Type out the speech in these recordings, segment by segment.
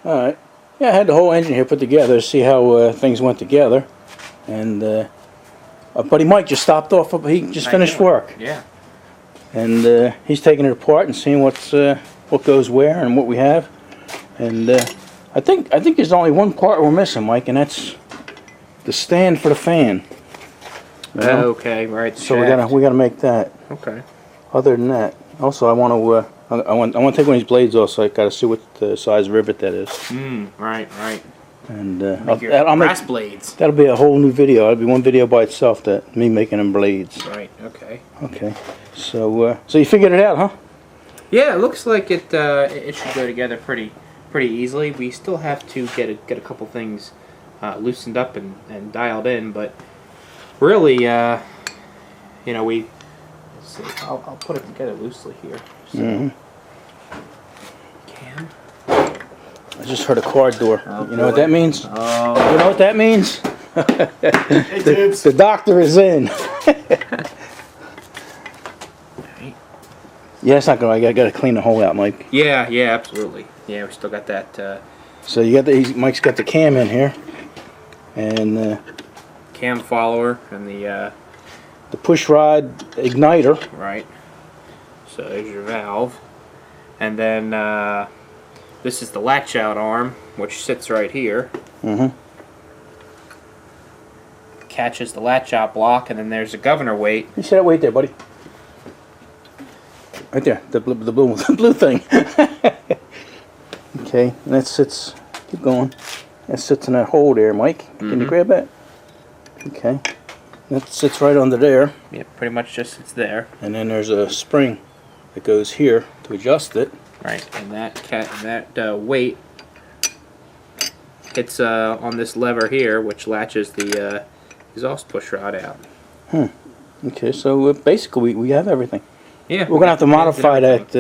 Alright. Yeah, I had the whole engine here put together to see how things went together. And our buddy Mike just stopped off. He just finished work. Yeah. And he's taking it apart and seeing what goes where and what we have. And I think there's only one part we're missing, Mike, and that's the stand for the fan. You know? Okay, right. So we gotta make that. Okay. Other than that, also I want to take one of these blades off, so I gotta see what the size rivet that is. Right. And I'll brass blades. That'll be a whole new video. That'll be one video by itself. That me making them blades. Right. Okay. Okay. So so you figured it out, huh? Yeah, it looks like it should go together pretty easily. We still have to get a couple things loosened up and dialed in, but really, you know, let's see. I'll put it together loosely here. So. Cam. I just heard a car door. Oh, you know what that means? Oh. You know what that means? the doctor is in. Yeah, it's not going. I got to clean the hole out, Mike. Yeah, absolutely. Yeah, we still got that. So you got Mike's got the cam in here, and cam follower and the push rod igniter. Right. So there's your valve, and then this is the latch out arm, which sits right here. Catches the latch out block, and then there's a governor weight. You see that weight there, buddy? Right there, the blue thing. Okay, and that sits. Keep going. That sits in that hole there, Mike. Can you grab that? Okay, that sits right under there. Yeah, pretty much just sits there. And then there's a spring that goes here to adjust it. Right, and that weight hits on this lever here, which latches the exhaust push rod out. Okay, so basically we have everything. Yeah, we're gonna have to modify that.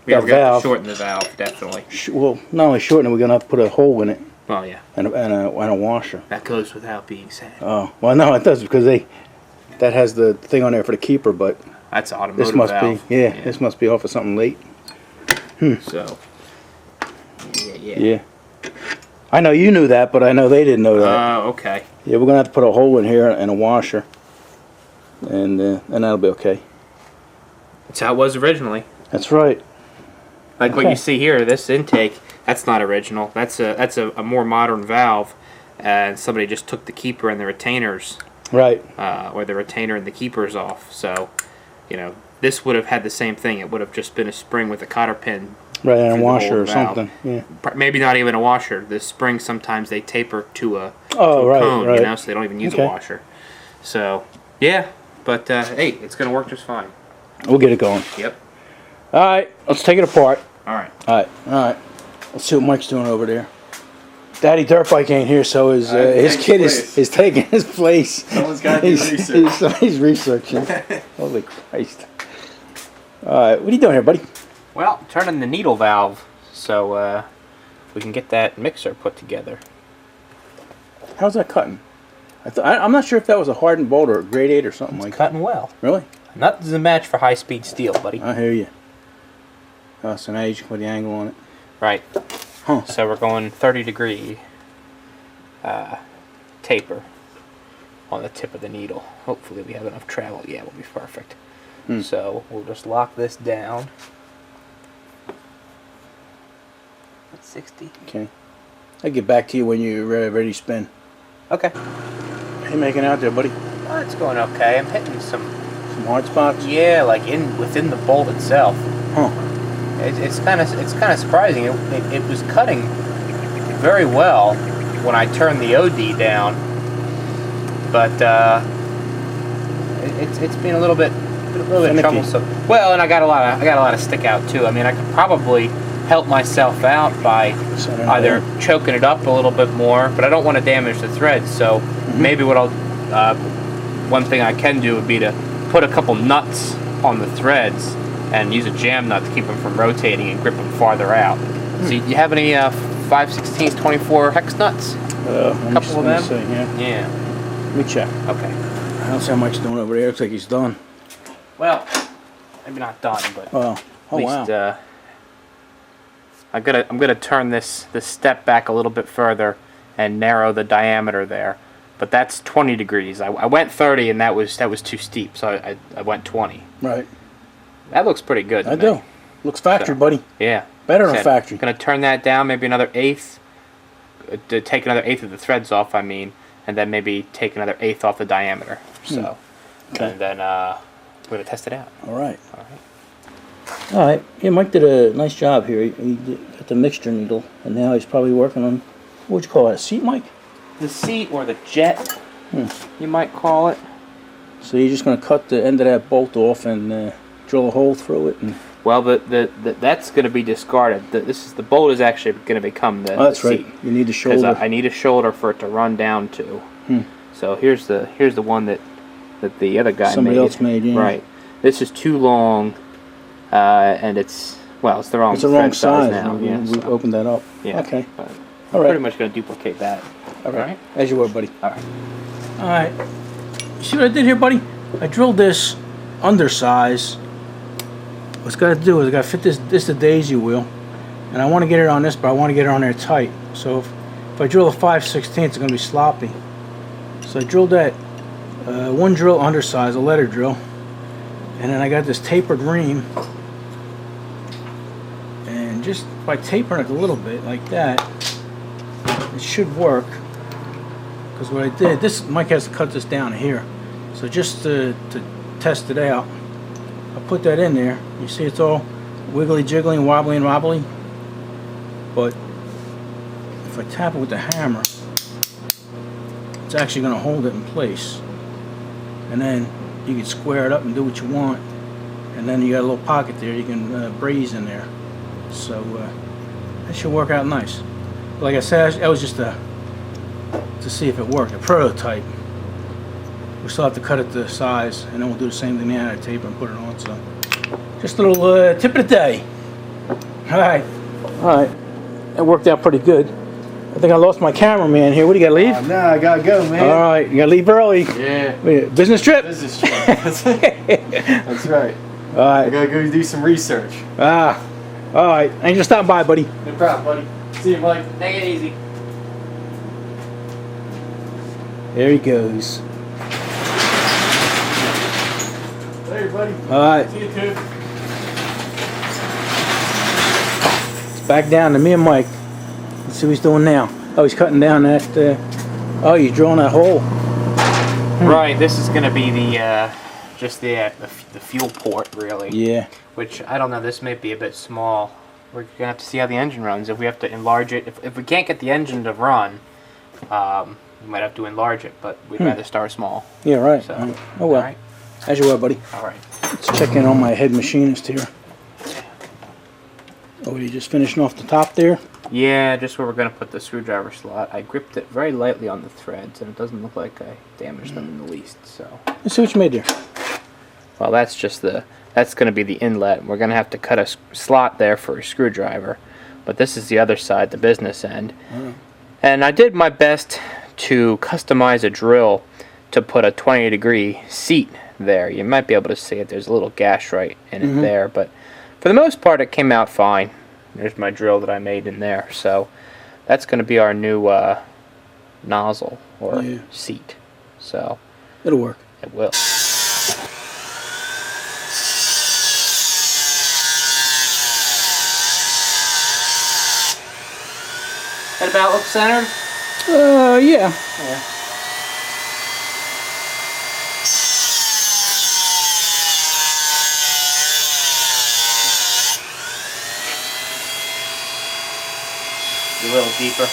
Yeah, we're gonna have valve. to shorten the valve, definitely. Well, not only shorten it, we're gonna have to put a hole in it. Oh yeah. And a washer. That goes without being said. Oh well, no, it does because that has the thing on there for the keeper, but that's automotive this must valve. be this must be off of something late. So. Yeah. I know you knew that, but I know they didn't know that. Oh, okay. Yeah, we're gonna have to put a hole in here and a washer, and that'll be okay. That's how it was originally. That's right. Like what you see here, this intake, that's not original. That's a more modern valve, and somebody just took the keeper and the retainers. Right. Or the retainer and the keepers off. So, you know, this would have had the same thing. It would have just been a spring with a cotter pin. Right, and a washer or something. Yeah. Maybe not even a washer. The springs sometimes they taper to a right, cone, right. you know, so they don't even use a washer. So, yeah, but hey, it's going to work just fine. We'll get it going. Yep. All right, let's take it apart. All right. All right. Let's see what Mike's doing over there. Daddy Dirtbike ain't here, so his kid is taking his place. Someone's got to do research. He's researching. Holy Christ. All right, what are you doing here, buddy? Well, turning the needle valve so we can get that mixer put together. How's that cutting? I'm not sure if that was a hardened bolt or a grade 8 or something like that. Cutting well. Really? Nothing's a match for high-speed steel, buddy. I hear you. Oh, so now you can put the angle on it. Right. Huh. So we're going 30-degree taper on the tip of the needle. Hopefully we have enough travel. Yeah, we'll be perfect. So we'll just lock this down. At 60. Okay. I'll get back to you when you're ready to spin. Okay. How you making out there, buddy? Oh, it's going okay. I'm hitting some hard spots? Yeah, like within the bolt itself. Huh. It's kind of surprising. It was cutting very well when I turned the OD down, but it's been a little bit troublesome. Well, and I got a lot of stick out too. I mean, I could probably help myself out by either choking it up a little bit more, but I don't want to damage the threads. So maybe what one thing I can do would be to put a couple nuts on the threads and use a jam nut to keep them from rotating and grip them farther out. So you have any 5/16 24 hex nuts? A couple of them? See, yeah. Let me check. Okay. I don't see how Mike's doing over there. Looks like he's done. Well, maybe not done, but at least, wow. I'm gonna turn this step back a little bit further and narrow the diameter there. But that's 20 degrees. I went 30 and that was too steep, so I went 20. Right. That looks pretty good. I do. Looks factory, buddy. Yeah. Better than factory. I'm gonna turn that down maybe another eighth. To take another eighth of the threads off, I mean, and then maybe take another eighth off the diameter. So, Okay. and then we're gonna test it out. All right. All right. All right. Yeah, Mike did a nice job here. He got the mixture needle, and now he's probably working on, what would you call it, a seat, Mike? The seat or the jet, you might call it. So you're just going to cut the end of that bolt off and drill a hole through it? And Well, that's going to be discarded. The bolt is actually going to become the, that's the right. seat. You need the Because shoulder. I need a shoulder for it to run down to. So here's the one that the other guy Somebody made. else made, yeah. Right. This is too long, and it's the wrong. It's the wrong thread size size. now. We, Yeah. we so, opened that up. yeah. Okay. But All right. Pretty much going to duplicate that. All right. Right. As you were, buddy. All right. All right. You see what I did here, buddy? I drilled this undersize. What's got to do is I got to fit this the daisy wheel, and I want to get it on this, but I want to get it on there tight. So if I drill a 5/16, it's going to be sloppy. So I drilled that one drill undersize, a letter drill, and then I got this tapered ream, and just by tapering it a little bit like that, it should work. Because what I did, Mike has to cut this down here. So just to test it out, I put that in there. You see it's all wiggly jiggly and wobbly and wobbly. But if I tap it with the hammer, it's actually going to hold it in place. And then you can square it up and do what you want. And then you got a little pocket there you can braze in there. So that should work out nice. Like I said, that was just to see if it worked, a prototype. We still have to cut it to size, and then we'll do the same thing now, tape and put it on. So, just a little tip of the day. All right. That worked out pretty good. I think I lost my cameraman here. What do you got to leave? Nah, I gotta go, man. All right, you got to leave early. Yeah. Wait, business trip. Business trip. That's right. All I right. gotta go do some research. All right. Thanks for stopping by, buddy. No problem, buddy. See you, Mike. Take it easy. There he goes. Later, buddy. All right. See you, too. It's back down to me and Mike. Let's see what he's doing now. Oh, he's cutting down that. Oh, he's drilling that hole. Right. This is going to be the just the fuel port, really. Yeah. Which I don't know. This may be a bit small. We're gonna have to see how the engine runs. If we have to enlarge it, if we can't get the engine to run, we might have to enlarge it. But we'd rather start small. Yeah, right. So, Oh well. all right. As you were, buddy. All right. Let's check in on my head machinist here. Oh, you just finishing off the top there? Yeah, just where we're gonna put the screwdriver slot. I gripped it very lightly on the threads, and it doesn't look like I damaged them in the least. So. Let's see what you made there. Well, that's just that's going to be the inlet. We're going to have to cut a slot there for a screwdriver. But this is the other side, the business end. And I did my best to customize a drill to put a 20-degree seat there. You might be able to see it. There's a little gash right in it there. But for the most part, it came out fine. There's my drill that I made in there. So that's going to be our new nozzle or seat. So It'll work. it will. That about looks centered? Yeah. A little deeper.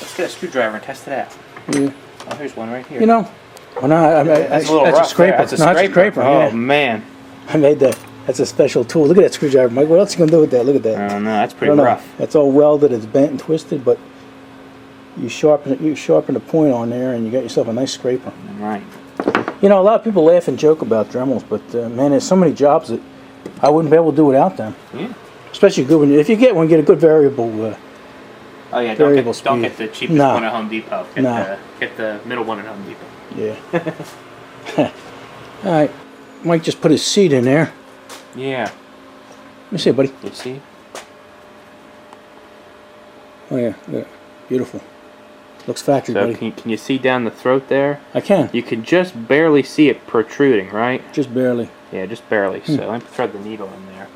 Let's get a screwdriver and test it out. Yeah. Oh, here's one right here. You know, well, no, That's a little that's rough a scraper. there. That's a No, scraper. scraper. Oh, Yeah. man. I made that. That's a special tool. Look at that screwdriver, Mike. What else you gonna do with that? Look at that. I don't know. That's I pretty don't know. rough. It's all welded. It's bent and twisted, but you sharpen it. You sharpen the point on there, and you got yourself a nice scraper. Right. You know, a lot of people laugh and joke about Dremels, but man, there's so many jobs that I wouldn't be able to do without them. Yeah. Especially good when if you get one, get a good variable. Oh yeah. Variable Don't speed. get the cheapest No. one at Home Depot. Get No. the middle one at Home Depot. Yeah. All right. Mike just put his seat in there. Yeah. Let me see it, buddy. You see? Oh yeah, yeah. Beautiful. Looks factory, So buddy. can you see down the throat there? I can. You can just barely see it protruding, right? Just barely. Yeah, just barely. So let me thread the needle in there.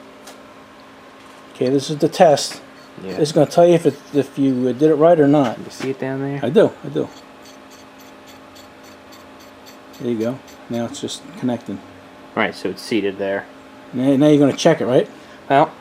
Okay, this is the test. Yeah. It's going to tell you if you did it right or not. You see it down there? I do. There you go. Now it's just connecting. Right, so it's seated there. Now you're going to check it, right? Well,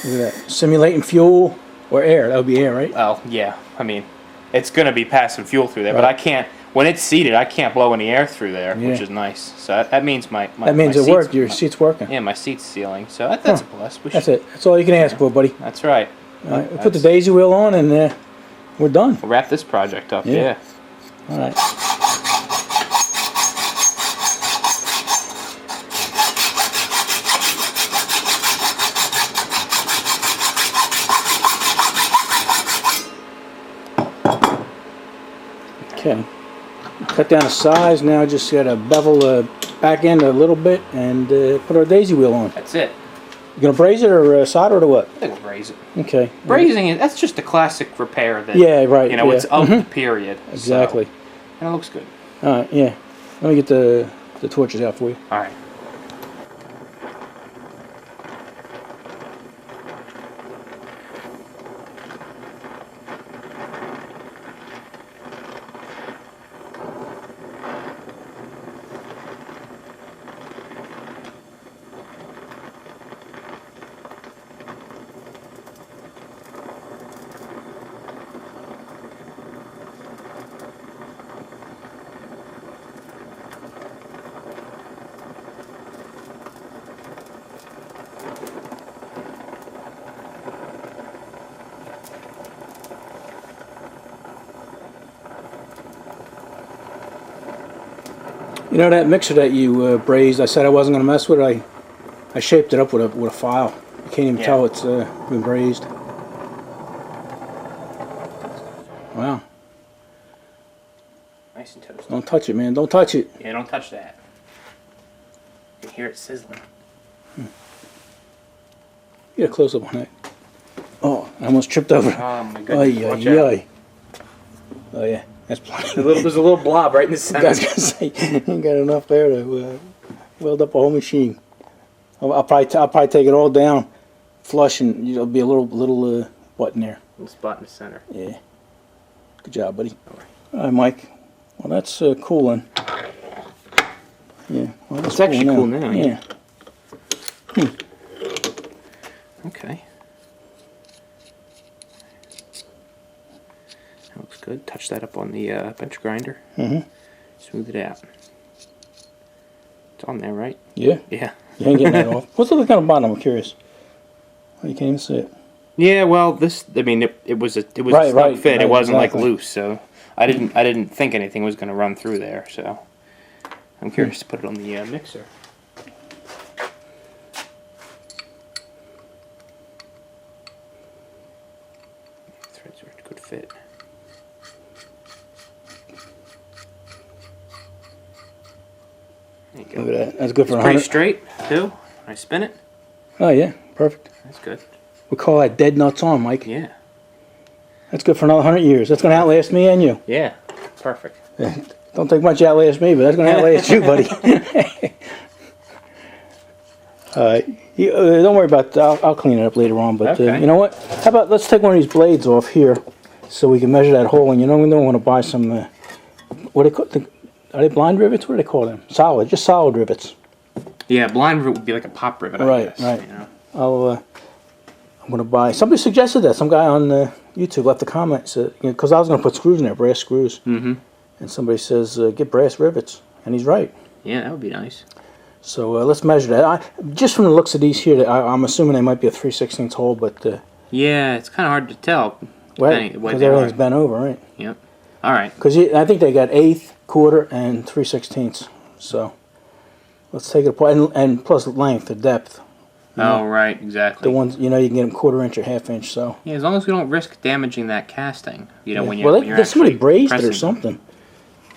Look at that. Simulating fuel or air. That would be air, right? oh, yeah. I mean, it's going to be passing fuel through there, but Right. I can't, when it's seated, I can't blow any air through there, which Yeah. is nice. So that means my That means my it seat's- worked. Your seat's working. Yeah, my seat's sealing. So that's a plus. That's it. That's all you can ask for, buddy. That's right. All right, we'll put the daisy wheel on and we're done. We'll wrap this project up, Yeah. yeah. All right. Okay. Cut down the size. Now just got to bevel the back end a little bit and put our daisy wheel on. That's it. You gonna braze it or solder it or what? I think we'll braze it. Okay. Brazing it, that's just a classic repair that, Yeah, right. you know, yeah. it's of the period. so- Exactly. and it looks good. All right. Yeah. Let me get the torches out for you. All right. You know that mixer that you brazed? I said I wasn't gonna mess with it. I shaped it up with a file. You can't even Yeah. tell it's been brazed. Wow. Nice and toasty. Don't touch it, man. Don't touch it. Yeah, don't touch that. You can hear it sizzling. Get a close up on that. Oh, I almost tripped over. Oh my Ay, goodness. ay, Watch out. ay. Oh yeah, that's plenty. There's a little blob right in the I center. was gonna say, you ain't got enough there to weld up a whole machine. I'll probably take it all down, flush, and there'll be a little button there. Little spot in the center. Yeah. Good job, buddy. All right, Mike. Well, that's cool then. Yeah. Well, that's It's actually cool now, Yeah. Okay. That looks good. Touch that up on the bench grinder. Mm-hmm. Smooth it out. It's on there, right? Yeah. Yeah. You ain't getting that off. What's the look on the bottom? I'm curious. Oh, you can't even see it. Yeah, well, this. I mean, it was a Right, snug right, fit. right, It wasn't exactly. like loose, so I didn't think anything was going to run through there. So I'm curious to put it on the mixer. Threads are a good fit. There you go. Look at that. That's good for It's 100. pretty straight too. I spin it. Oh yeah, perfect. That's good. We call that dead nuts on, Mike. Yeah. That's good for another 100 years. That's gonna outlast me and you. Yeah. Perfect. Don't think much outlast me, but that's gonna outlast you, buddy. Don't worry about that. I'll clean it up later on. But Okay. you know what? How about let's take one of these blades off here, so we can measure that hole. And you know we don't want to buy some. What do they call? Are they blind rivets? What do they call them? Solid, just solid rivets. Yeah, blind rivet would be like a pop rivet, I Right, guess. right. You know? I'm gonna buy. Somebody suggested that. Some guy on YouTube left a comment, said because I was gonna put screws in there, brass screws. Mm-hmm. And somebody says get brass rivets, and he's right. Yeah, that would be nice. So let's measure that. Just from the looks of these here, I'm assuming they might be a 3/16 hole, but Yeah, it's kind of hard to tell. well, depending on what because they everything's are. bent over, right? Yep. All right. Because I think they got 1/8, quarter, and 3/16. So let's take it apart, and plus length, the depth. Oh, right, exactly. The ones, you know, you can get them 1/4 inch or 1/2 inch. So Yeah, as long as we don't risk damaging that casting. You know, yeah. when you're well, when you're somebody actually brazed it or pressing something.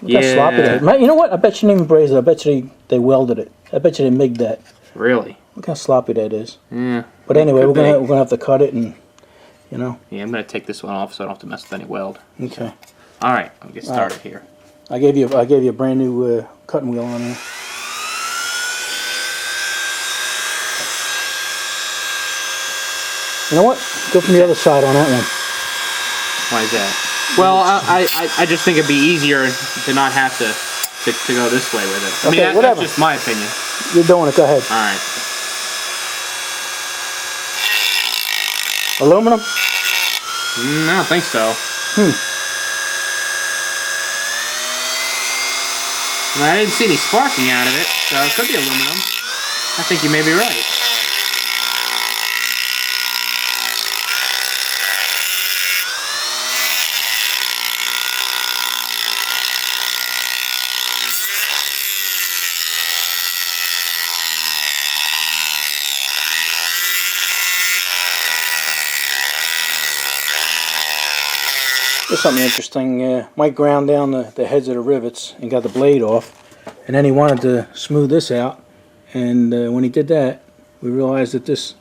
Look Yeah. how sloppy that is. You know what? I bet you didn't even braze it. I bet you they welded it. I bet you they MIG'd that. Really? Look how sloppy that is. Yeah. But anyway, Could we're be. gonna have to cut it, and you know. Yeah, I'm gonna take this one off so I don't have to mess with any weld. Okay. All right, I'll get started here. I gave you a brand new cutting wheel on here. You know what? Go from the other side on that one. Why is that? Well, I just think it'd be easier to not have to go this way with it. I mean, Okay, whatever. that's just my opinion. You're doing it. Go ahead. All right. Aluminum? I don't think so. Well, I didn't see any sparking out of it, so it could be aluminum. I think you may be right. There's something interesting. Mike ground down the heads of the rivets and got the blade off, and then he wanted to smooth this out. And when he did that, we realized that this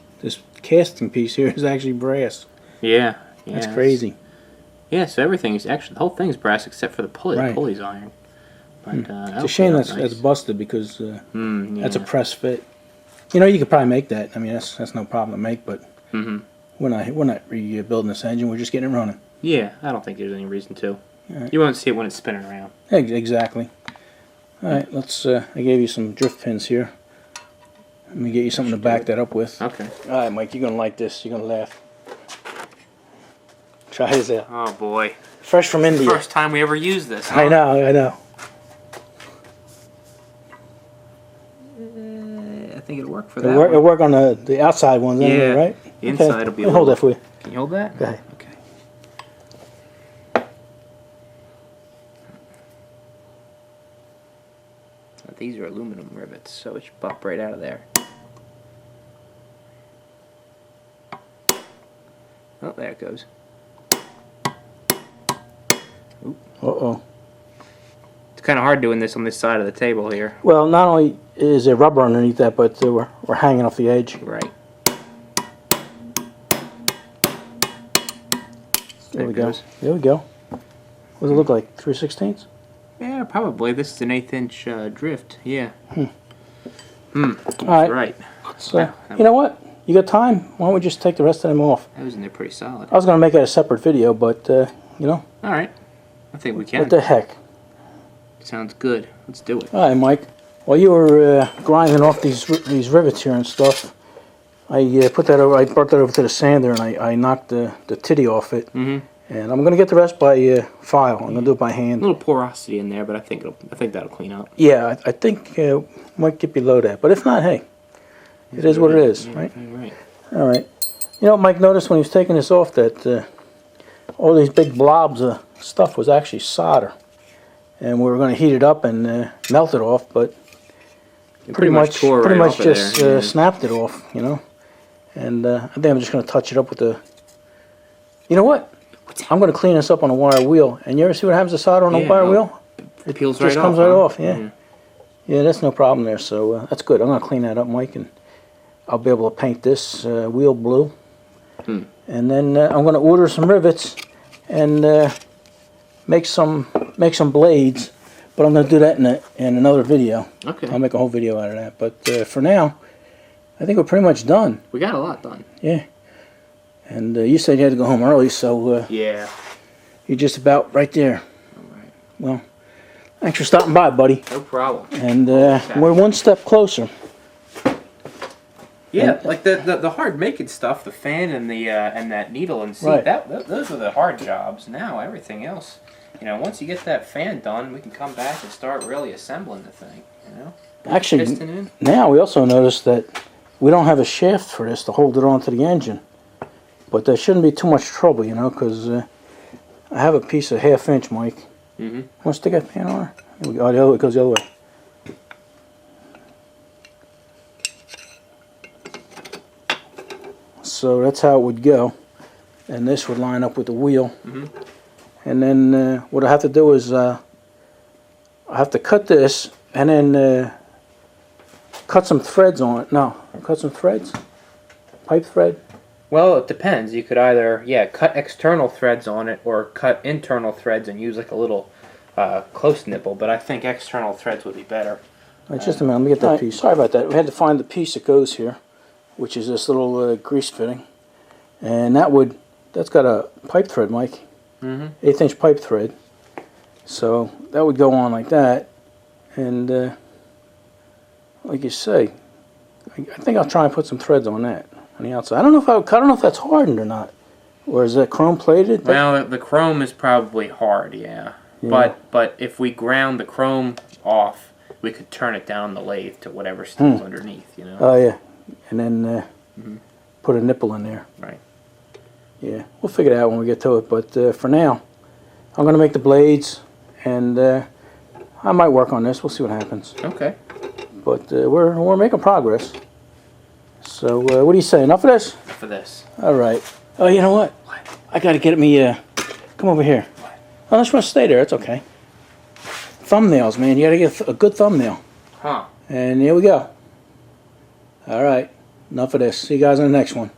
casting piece here is actually brass. Yeah. That's crazy. Yeah, so everything's actually, the whole thing's brass except for the pulley. Right. The pulley's iron. But, It's a shame that's busted because that's a press fit. You know, you could probably make that. I mean, that's no problem to make, but we're not rebuilding this engine. We're just getting it running. Yeah, I don't think there's any reason to. Right. You won't see it when it's spinning around. Exactly. All right, let's. I gave you some drift pins here. Let me get you something to back that up with. Okay. All right, Mike, you're gonna like this. You're gonna laugh. Try this out. Oh boy. Fresh from India. First time we ever used this. Huh? I know. I think it'll work for that. It'll work on the outside ones, anyway, right? The inside will be. I'll hold that for you. Can you hold that? Go ahead. Okay. These are aluminum rivets, so it should pop right out of there. Oh, there it goes. Oop. Uh-oh. It's kind of hard doing this on this side of the table here. Well, not only is there rubber underneath that, but we're hanging off the edge. Right. There we go. There we go. What does it look like? 3/16? Yeah, probably. This is an 1/8 inch drift. Yeah. All right. Right. So, you know what? You got time? Why don't we just take the rest of them off? That was in there pretty solid. I was going to make it a separate video, but, you know. All right. I think we can. What the heck? Sounds good. Let's do it. All right, Mike. While you were grinding off these rivets here and stuff, I put that over. I brought that over to the sander and I knocked the titty off it. And I'm gonna get the rest by file. I'm gonna do it by hand. A little porosity in there, but I think that'll clean up. Yeah, I think might get below that, but if not, hey, it is what it is, Yeah, right? Right. All right. You know what Mike noticed when he was taking this off that all these big blobs of stuff was actually solder, and we were going to heat it up and melt it off, but pretty much just snapped it off, you know. And I think I'm just going to touch it up with the. You know what? I'm going to clean this up on a wire wheel. And you ever see what happens to solder on a wire wheel? It peels just right comes off. right off. Yeah. Yeah, that's no problem there. So that's good. I'm going to clean that up, Mike, and I'll be able to paint this wheel blue. And then I'm going to order some rivets and make some blades. But I'm going to do that in another video. Okay. I'll make a whole video out of that. But for now, I think we're pretty much done. We got a lot done. Yeah. And you said you had to go home early, so Yeah. you're just about right there. All right. Well, thanks for stopping by, buddy. No problem. And we're one step closer. Yeah, like the hard making stuff, the fan and the and that needle and seat. Right. Those were the hard jobs. Now everything else, you know, once you get that fan done, we can come back and start really assembling the thing. You know. Actually, Piston in. now we also noticed that we don't have a shaft for this to hold it onto the engine. But there shouldn't be too much trouble, you know, because I have a piece of 1/2 inch, Mike. Want to stick that pan on her? Here we go. Oh, it goes the other way. So that's how it would go. And this would line up with the wheel. And then what I have to do is I have to cut this and then cut some threads on it. No, cut some threads? Pipe thread? Well, it depends. You could either, cut external threads on it or cut internal threads and use like a little close nipple, but I think external threads would be better. Right, just a minute, let me get that piece. Sorry about that. We had to find the piece that goes here, which is this little grease fitting. And that's got a pipe thread, Mike. 1/8" pipe thread. So that would go on like that. And like you say, I think I'll try and put some threads on that on the outside. I don't know if that's hardened or not. Or is that chrome plated? Well, the chrome is probably hard, yeah. But if we ground the chrome off, we could turn it down the lathe to whatever steel's underneath, you know. Oh yeah, and then put a nipple in there. Right. Yeah, we'll figure it out when we get to it. But for now, I'm gonna make the blades, and I might work on this. We'll see what happens. Okay. But we're making progress. So what do you say? Enough of this? For this. All right. Oh, you know what? I gotta get me. Come over here. Unless you want to stay there, it's okay. Thumbnails, man. You gotta get a good thumbnail. Huh. And here we go. All right. Enough of this. See you guys in the next one.